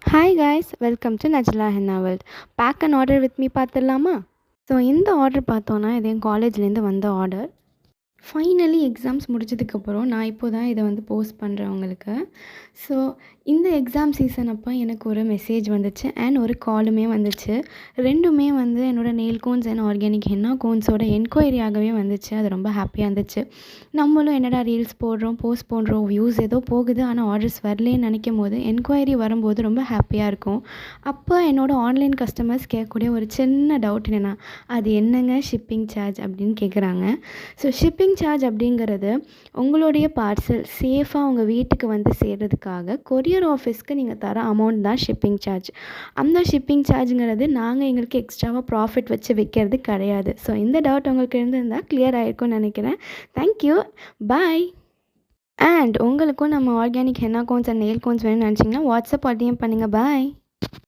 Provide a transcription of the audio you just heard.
Hi guys, welcome to Najla Henna World. Pack an order with me பார்த்துடலாமா? So இந்த order பார்த்தோன்னா இது என் காலேஜ்லேருந்து வந்த ஆர்டர். ஃபைனலி எக்ஸாம்ஸ் முடிச்சதுக்கப்புறம் நான் இப்போ தான் இதை வந்து போஸ்ட் பண்ணுறேன் உங்களுக்கு. ஸோ இந்த எக்ஸாம் சீசன் அப்போ எனக்கு ஒரு மெசேஜ் வந்துச்சு அண்ட் ஒரு காலுமே வந்துச்சு. ரெண்டுமே வந்து என்னோடய nail cones and organic henna கோன்ஸோட என்கொயரியாகவே வந்துச்சு. அது ரொம்ப ஹாப்பியாக இருந்துச்சு. நம்மளும் என்னடா ரீல்ஸ் போடுறோம், போஸ்ட் பண்ணுறோம், வியூஸ் ஏதோ போகுது, ஆனால் ஆர்டர்ஸ் வரலேன்னு நினைக்கும் போது என்கொயரி வரும்போது ரொம்ப ஹாப்பியாக இருக்கும். அப்போ என்னோடய ஆன்லைன் கஸ்டமர்ஸ் கேட்கக்கூடிய ஒரு சின்ன டவுட் என்னென்னா, அது என்னங்க ஷிப்பிங் சார்ஜ் அப்படின்னு கேட்குறாங்க. ஸோ ஷிப்பிங் சார்ஜ் அப்படிங்கிறது உங்களுடைய பார்சல் சேஃபாக உங்கள் வீட்டுக்கு வந்து சேர்றதுக்காக கொரியர் ஆஃபீஸ்க்கு நீங்கள் தர அமௌண்ட் தான் ஷிப்பிங் சார்ஜ். அந்த ஷிப்பிங் சார்ஜுங்கிறது நாங்கள் எங்களுக்கு எக்ஸ்ட்ராவாக ப்ராஃபிட் வச்சு வைக்கிறது கிடையாது. ஸோ இந்த டவுட் உங்களுக்கு இருந்திருந்தால் கிளியர் ஆகிருக்கும்னு நினைக்கிறேன். Thank you, bye. அண்ட் உங்களுக்கும் நம்ம organic henna cones and nail cones வேணும்னு நினச்சிங்கன்னா வாட்ஸ்அப் DM பண்ணுங்கள். பாய்.